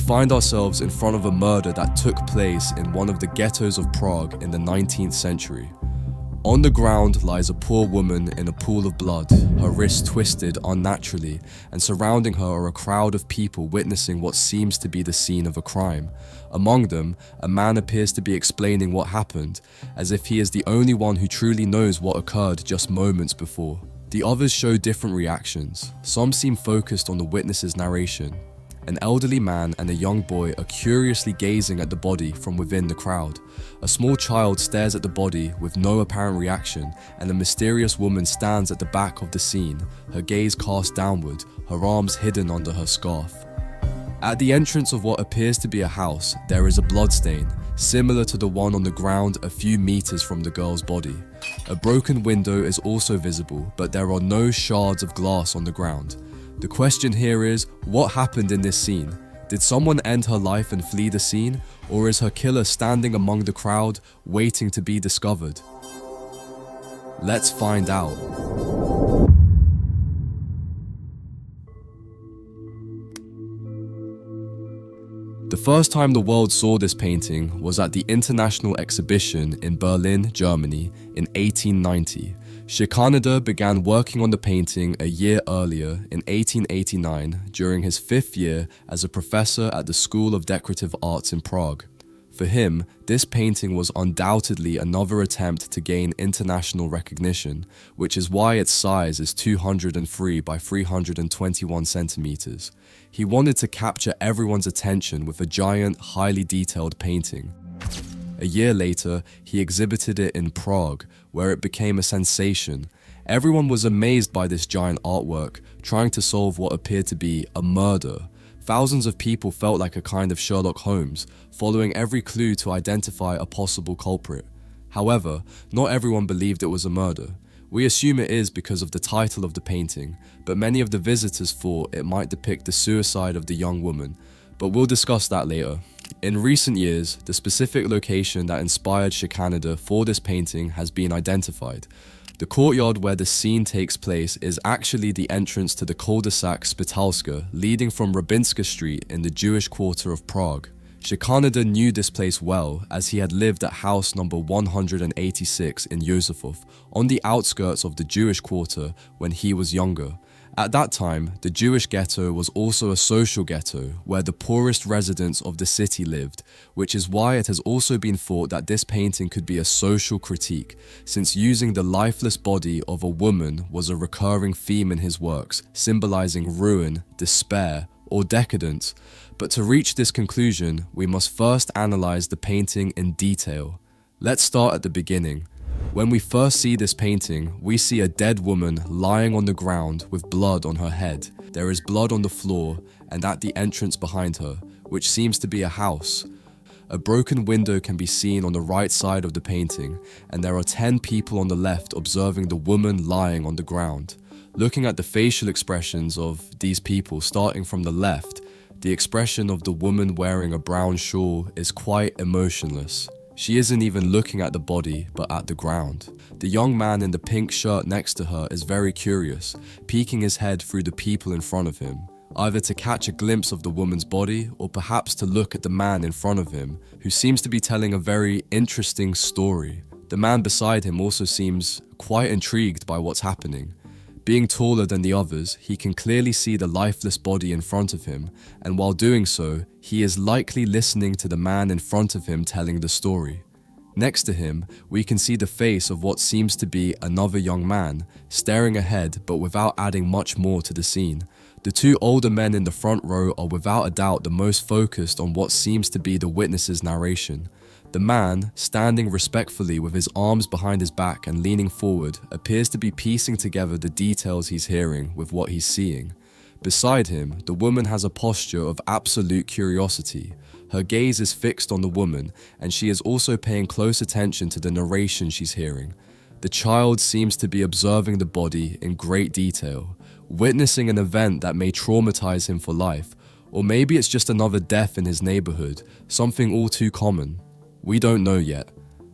find ourselves in front of a murder that took place in one of the ghettos of Prague in the 19th century. On the ground lies a poor woman in a pool of blood, her wrist twisted unnaturally, and surrounding her are a crowd of people witnessing what seems to be the scene of a crime. Among them, a man appears to be explaining what happened, as if he is the only one who truly knows what occurred just moments before. The others show different reactions. Some seem focused on the witness's narration. An elderly man and a young boy are curiously gazing at the body from within the crowd. A small child stares at the body with no apparent reaction, and a mysterious woman stands at the back of the scene, her gaze cast downward, her arms hidden under her scarf. At the entrance of what appears to be a house, there is a bloodstain, similar to the one on the ground a few meters from the girl's body. A broken window is also visible, but there are no shards of glass on the ground. The question here is, what happened in this scene? Did someone end her life and flee the scene, or is her killer standing among the crowd, waiting to be discovered? Let's find out. The first time the world saw this painting was at the International Exhibition in Berlin, Germany in 1890. Schikaneder began working on the painting a year earlier in 1889 during his 5th year as a professor at the School of Decorative Arts in Prague. For him, this painting was undoubtedly another attempt to gain international recognition, which is why its size is 203 by 321 centimeters. He wanted to capture everyone's attention with a giant, highly detailed painting. A year later, he exhibited it in Prague, where it became a sensation. Everyone was amazed by this giant artwork, trying to solve what appeared to be a murder. Thousands of people felt like a kind of Sherlock Holmes, following every clue to identify a possible culprit. However, not everyone believed it was a murder. We assume it is because of the title of the painting, but many of the visitors thought it might depict the suicide of the young woman, but we'll discuss that later. In recent years, the specific location that inspired Schikaneder for this painting has been identified. The courtyard where the scene takes place is actually the entrance to the cul-de-sac Spitalska, leading from Rabinska Street in the Jewish Quarter of Prague. Schikaneder knew this place well, as he had lived at house number 186 in Josefov, on the outskirts of the Jewish Quarter when he was younger. At that time, the Jewish ghetto was also a social ghetto where the poorest residents of the city lived, which is why it has also been thought that this painting could be a social critique, since using the lifeless body of a woman was a recurring theme in his works, symbolizing ruin, despair, or decadence. But to reach this conclusion, we must first analyze the painting in detail. Let's start at the beginning. When we first see this painting, we see a dead woman lying on the ground with blood on her head. There is blood on the floor and at the entrance behind her, which seems to be a house. A broken window can be seen on the right side of the painting, and there are 10 people on the left observing the woman lying on the ground. Looking at the facial expressions of these people starting from the left, the expression of the woman wearing a brown shawl is quite emotionless. She isn't even looking at the body, but at the ground. The young man in the pink shirt next to her is very curious, peeking his head through the people in front of him, either to catch a glimpse of the woman's body or perhaps to look at the man in front of him, who seems to be telling a very interesting story. The man beside him also seems quite intrigued by what's happening. Being taller than the others, he can clearly see the lifeless body in front of him, and while doing so, he is likely listening to the man in front of him telling the story. Next to him, we can see the face of what seems to be another young man, staring ahead but without adding much more to the scene. The two older men in the front row are without a doubt the most focused on what seems to be the witness's narration. The man, standing respectfully with his arms behind his back and leaning forward, appears to be piecing together the details he's hearing with what he's seeing. Beside him, the woman has a posture of absolute curiosity. Her gaze is fixed on the woman, and she is also paying close attention to the narration she's hearing. The child seems to be observing the body in great detail, witnessing an event that may traumatize him for life, or maybe it's just another death in his neighborhood, something all too common. We don't know yet.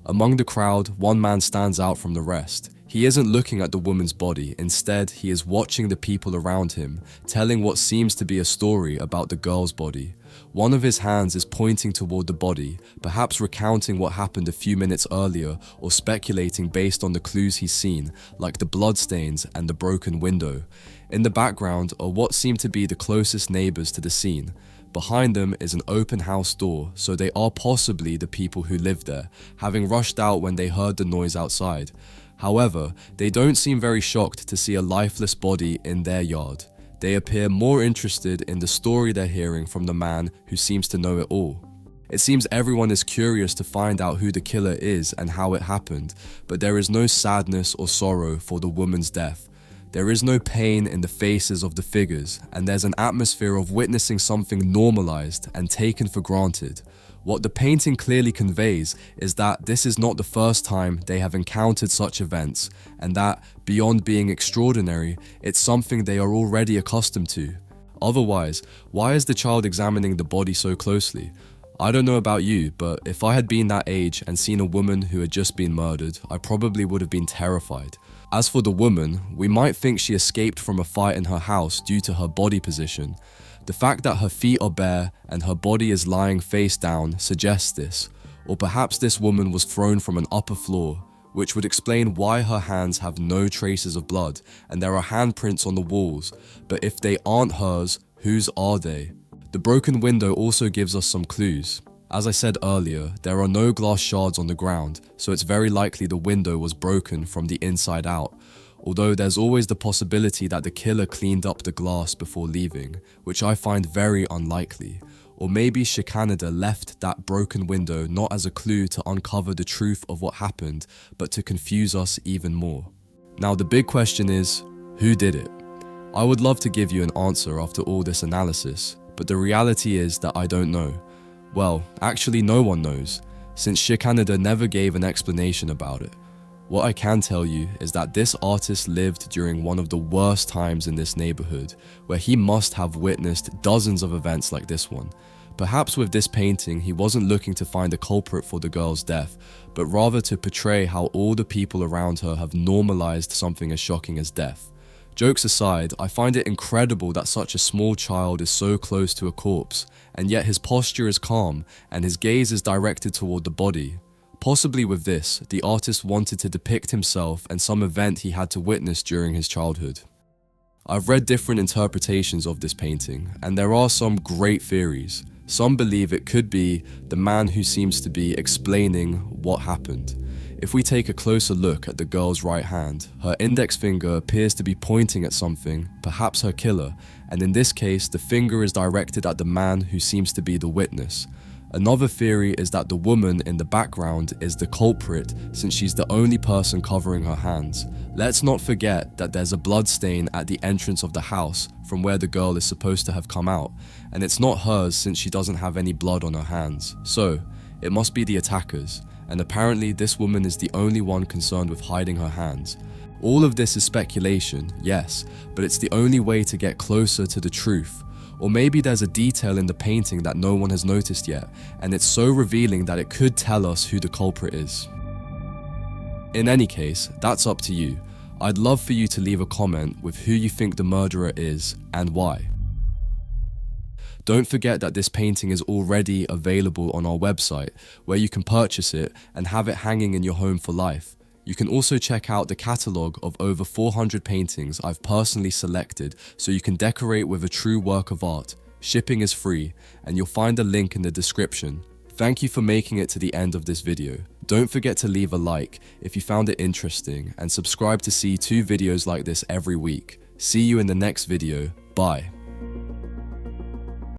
Among the crowd, one man stands out from the rest. He isn't looking at the woman's body, instead he is watching the people around him, telling what seems to be a story about the girl's body. One of his hands is pointing toward the body, perhaps recounting what happened a few minutes earlier or speculating based on the clues he's seen, like the bloodstains and the broken window. In the background are what seem to be the closest neighbors to the scene. Behind them is an open house door, so they are possibly the people who live there, having rushed out when they heard the noise outside. However, they don't seem very shocked to see a lifeless body in their yard. They appear more interested in the story they're hearing from the man who seems to know it all. It seems everyone is curious to find out who the killer is and how it happened, but there is no sadness or sorrow for the woman's death. There is no pain in the faces of the figures, and there's an atmosphere of witnessing something normalized and taken for granted. What the painting clearly conveys is that this is not the first time they have encountered such events, and that, beyond being extraordinary, it's something they are already accustomed to. Otherwise, why is the child examining the body so closely? I don't know about you, but if I had been that age and seen a woman who had just been murdered, I probably would have been terrified. As for the woman, we might think she escaped from a fight in her house due to her body position. The fact that her feet are bare and her body is lying face down suggests this, or perhaps this woman was thrown from an upper floor, which would explain why her hands have no traces of blood and there are handprints on the walls, but if they aren't hers, whose are they? The broken window also gives us some clues. As I said earlier, there are no glass shards on the ground, so it's very likely the window was broken from the inside out, although there's always the possibility that the killer cleaned up the glass before leaving, which I find very unlikely. Or maybe Schikaneder left that broken window not as a clue to uncover the truth of what happened, but to confuse us even more. Now the big question is, who did it? I would love to give you an answer after all this analysis, but the reality is that I don't know. Well, actually no one knows, since Schikaneder never gave an explanation about it. What I can tell you is that this artist lived during one of the worst times in this neighborhood, where he must have witnessed dozens of events like this one. Perhaps with this painting, he wasn't looking to find a culprit for the girl's death, but rather to portray how all the people around her have normalized something as shocking as death. Jokes aside, I find it incredible that such a small child is so close to a corpse, and yet his posture is calm and his gaze is directed toward the body. Possibly with this, the artist wanted to depict himself and some event he had to witness during his childhood. I've read different interpretations of this painting, and there are some great theories. Some believe it could be the man who seems to be explaining what happened. If we take a closer look at the girl's right hand, her index finger appears to be pointing at something, perhaps her killer, and in this case, the finger is directed at the man who seems to be the witness. Another theory is that the woman in the background is the culprit since she's the only person covering her hands. Let's not forget that there's a blood stain at the entrance of the house from where the girl is supposed to have come out, and it's not hers since she doesn't have any blood on her hands. So, it must be the attackers, and apparently this woman is the only one concerned with hiding her hands. All of this is speculation, yes, but it's the only way to get closer to the truth. Or maybe there's a detail in the painting that no one has noticed yet, and it's so revealing that it could tell us who the culprit is. In any case, that's up to you. I'd love for you to leave a comment with who you think the murderer is and why. Don't forget that this painting is already available on our website, where you can purchase it and have it hanging in your home for life. You can also check out the catalogue of over 400 paintings I've personally selected so you can decorate with a true work of art. Shipping is free, and you'll find a link in the description. Thank you for making it to the end of this video. Don't forget to leave a like if you found it interesting, and subscribe to see 2 videos like this every week. See you in the next video. Bye.